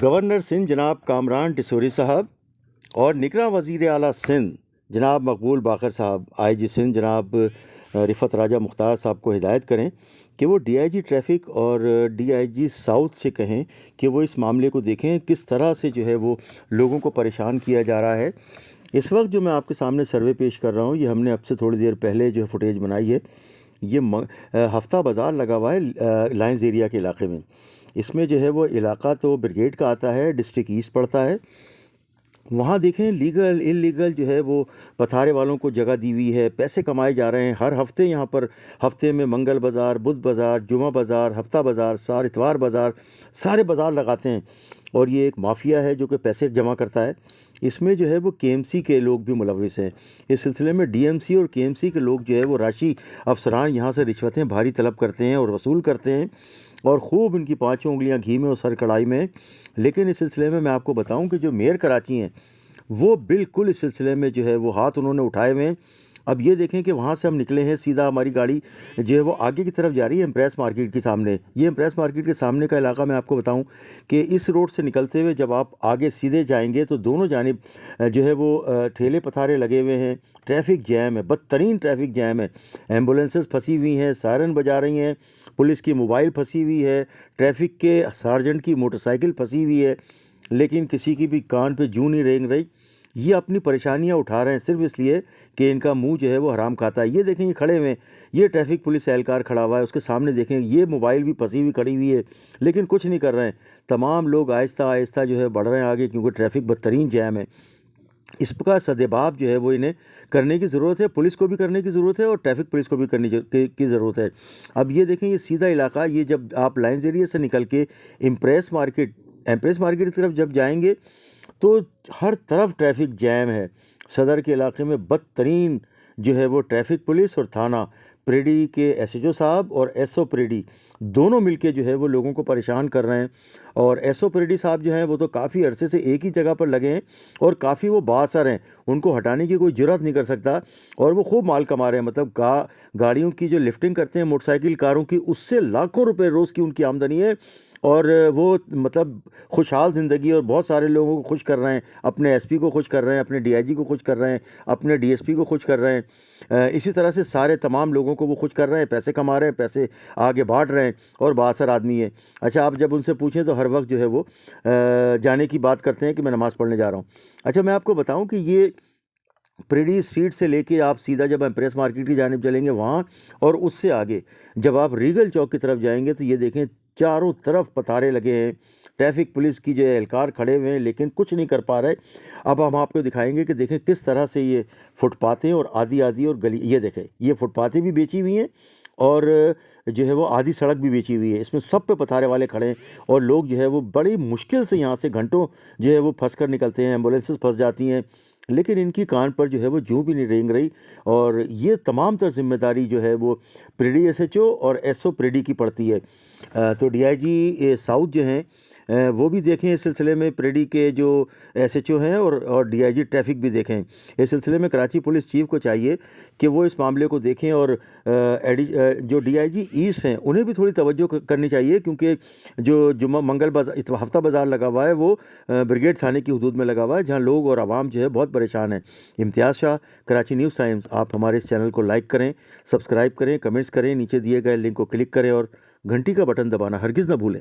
Governor Sindh جناب کامران ٹیسوری صاحب اور نگراں وزیر اعلیٰ سندھ جناب مقبول باقر صاحب آئی جی سندھ جناب رفعت راجہ مختار صاحب کو ہدایت کریں کہ وہ ڈی آئی جی ٹریفک اور ڈی آئی جی ساؤتھ سے کہیں کہ وہ اس معاملے کو دیکھیں کس طرح سے جو ہے وہ لوگوں کو پریشان کیا جا رہا ہے۔ اس وقت جو میں آپ کے سامنے سروے پیش کر رہا ہوں، یہ ہم نے اب سے تھوڑی دیر پہلے جو ہے فوٹیج بنائی ہے۔ یہ ہفتہ بازار لگا ہوا ہے لائنز ایریا کے علاقے میں۔ اس میں جو ہے وہ علاقہ تو بریگیڈ کا آتا ہے، ڈسٹرکٹ ایسٹ پڑتا ہے۔ وہاں دیکھیں لیگل ان لیگل جو ہے وہ پتھارے والوں کو جگہ دی ہوئی ہے، پیسے کمائے جا رہے ہیں۔ ہر ہفتے یہاں پر ہفتے میں منگل بازار، بدھ بازار، جمعہ بازار، ہفتہ بازار، اتوار بازار، سارے بازار لگاتے ہیں، اور یہ ایک مافیا ہے جو کہ پیسے جمع کرتا ہے۔ اس میں جو ہے وہ کے ایم سی کے لوگ بھی ملوث ہیں۔ اس سلسلے میں ڈی ایم سی اور کے ایم سی کے لوگ جو ہے وہ راشی افسران یہاں سے رشوتیں بھاری طلب کرتے ہیں اور وصول کرتے ہیں، اور خوب ان کی پانچوں انگلیاں گھی میں اور سر کڑھائی میں۔ لیکن اس سلسلے میں آپ کو بتاؤں کہ جو میئر کراچی ہیں وہ بالکل اس سلسلے میں جو ہے وہ ہاتھ انہوں نے اٹھائے ہوئے ہیں۔ اب یہ دیکھیں کہ وہاں سے ہم نکلے ہیں، سیدھا ہماری گاڑی جو ہے وہ آگے کی طرف جا رہی ہے امپریس مارکیٹ کے سامنے۔ یہ امپریس مارکیٹ کے سامنے کا علاقہ میں آپ کو بتاؤں کہ اس روڈ سے نکلتے ہوئے جب آپ آگے سیدھے جائیں گے تو دونوں جانب جو ہے وہ ٹھیلے پتھارے لگے ہوئے ہیں، ٹریفک جیم ہے، بدترین ٹریفک جیم ہے۔ ایمبولینسز پھنسی ہوئی ہیں، سائرن بجا رہی ہیں، پولیس کی موبائل پھنسی ہوئی ہے، ٹریفک کے سارجنٹ کی موٹر سائیکل پھنسی ہوئی ہے، لیکن کسی کی بھی کان پہ جوں نہیں رینگ رہی۔ یہ اپنی پریشانیاں اٹھا رہے ہیں صرف اس لیے کہ ان کا منہ جو ہے وہ حرام کھاتا ہے۔ یہ دیکھیں یہ کھڑے ہوئے ہیں، یہ ٹریفک پولیس اہلکار کھڑا ہوا ہے، اس کے سامنے دیکھیں یہ موبائل بھی پھنسی ہوئی کھڑی ہوئی ہے، لیکن کچھ نہیں کر رہے ہیں۔ تمام لوگ آہستہ آہستہ جو ہے بڑھ رہے ہیں آگے، کیونکہ ٹریفک بدترین جیم ہے۔ اس کا سدباب جو ہے وہ انہیں کرنے کی ضرورت ہے، پولیس کو بھی کرنے کی ضرورت ہے اور ٹریفک پولیس کو بھی کرنے کی ضرورت ہے۔ اب یہ دیکھیں یہ سیدھا علاقہ، یہ جب آپ لائنز ایریا سے نکل کے امپریس مارکیٹ کی طرف جب جائیں گے تو ہر طرف ٹریفک جیم ہے۔ صدر کے علاقے میں بدترین جو ہے وہ ٹریفک پولیس اور تھانہ پریڈی کے ایس ایچ او صاحب اور ایس او پریڈی دونوں مل کے جو ہے وہ لوگوں کو پریشان کر رہے ہیں۔ اور ایس او پریڈی صاحب جو ہیں وہ تو کافی عرصے سے ایک ہی جگہ پر لگے ہیں اور کافی وہ بااثر ہیں، ان کو ہٹانے کی کوئی جرات نہیں کر سکتا، اور وہ خوب مال کما رہے ہیں۔ مطلب گاڑیوں کی جو لفٹنگ کرتے ہیں، موٹر سائیکل کاروں کی، اس سے لاکھوں روپے روز کی ان کی آمدنی ہے، اور وہ مطلب خوشحال زندگی، اور بہت سارے لوگوں کو خوش کر رہے ہیں، اپنے ایس پی کو خوش کر رہے ہیں، اپنے ڈی آئی جی کو خوش کر رہے ہیں، اپنے ڈی ایس پی کو خوش کر رہے ہیں، اسی طرح سے سارے تمام لوگوں کو وہ خوش کر رہے ہیں، پیسے کما رہے ہیں، پیسے آگے بانٹ رہے ہیں، اور بااثر آدمی ہے۔ اچھا، آپ جب ان سے پوچھیں تو ہر وقت جو ہے وہ جانے کی بات کرتے ہیں کہ میں نماز پڑھنے جا رہا ہوں۔ اچھا، میں آپ کو بتاؤں کہ یہ پریڈی اسٹریٹ سے لے کے آپ سیدھا جب امپریس مارکیٹ کی جانب چلیں گے وہاں، اور اس سے آگے جب آپ ریگل چوک کی طرف جائیں گے تو یہ دیکھیں چاروں طرف پتھارے لگے ہیں، ٹریفک پولیس کی جو اہلکار کھڑے ہوئے ہیں لیکن کچھ نہیں کر پا رہے۔ اب ہم آپ کو دکھائیں گے کہ دیکھیں کس طرح سے یہ فٹ پاتیں اور آدھی اور گلی، یہ دیکھیں یہ فٹ پاتیں بھی بیچی ہوئی ہیں اور جو ہے وہ آدھی سڑک بھی بیچی ہوئی ہے، اس میں سب پہ پتھارے والے کھڑے ہیں، اور لوگ جو ہے وہ بڑی مشکل سے یہاں سے گھنٹوں جو ہے وہ پھنس کر نکلتے ہیں، ایمبولینسز پھنس جاتی ہیں، لیکن ان کی کان پر جو ہے وہ جوں بھی نہیں رینگ رہی۔ اور یہ تمام تر ذمہ داری جو ہے وہ پریڈی ایس ایچ او اور ایس او پریڈی کی پڑتی ہے۔ تو ڈی آئی جی ساؤتھ جو ہیں وہ بھی دیکھیں اس سلسلے میں، پریڈی کے جو ایس ایچ او ہیں اور ڈی آئی جی ٹریفک بھی دیکھیں اس سلسلے میں۔ کراچی پولیس چیف کو چاہیے کہ وہ اس معاملے کو دیکھیں، اور جو ڈی آئی جی ایسٹ ہیں انہیں بھی تھوڑی توجہ کرنی چاہیے، کیونکہ جو جمعہ منگل بازار ہفتہ بازار لگا ہوا ہے وہ بریگیڈ تھانے کی حدود میں لگا ہوا ہے، جہاں لوگ اور عوام جو ہے بہت پریشان ہیں۔ امتیاز شاہ، کراچی نیوز ٹائمز۔ آپ ہمارے اس چینل کو لائک کریں، سبسکرائب کریں، کمنٹس کریں، نیچے دیے گئے لنک کو کلک کریں، اور گھنٹی کا بٹن دبانا ہرگز نہ بھولیں۔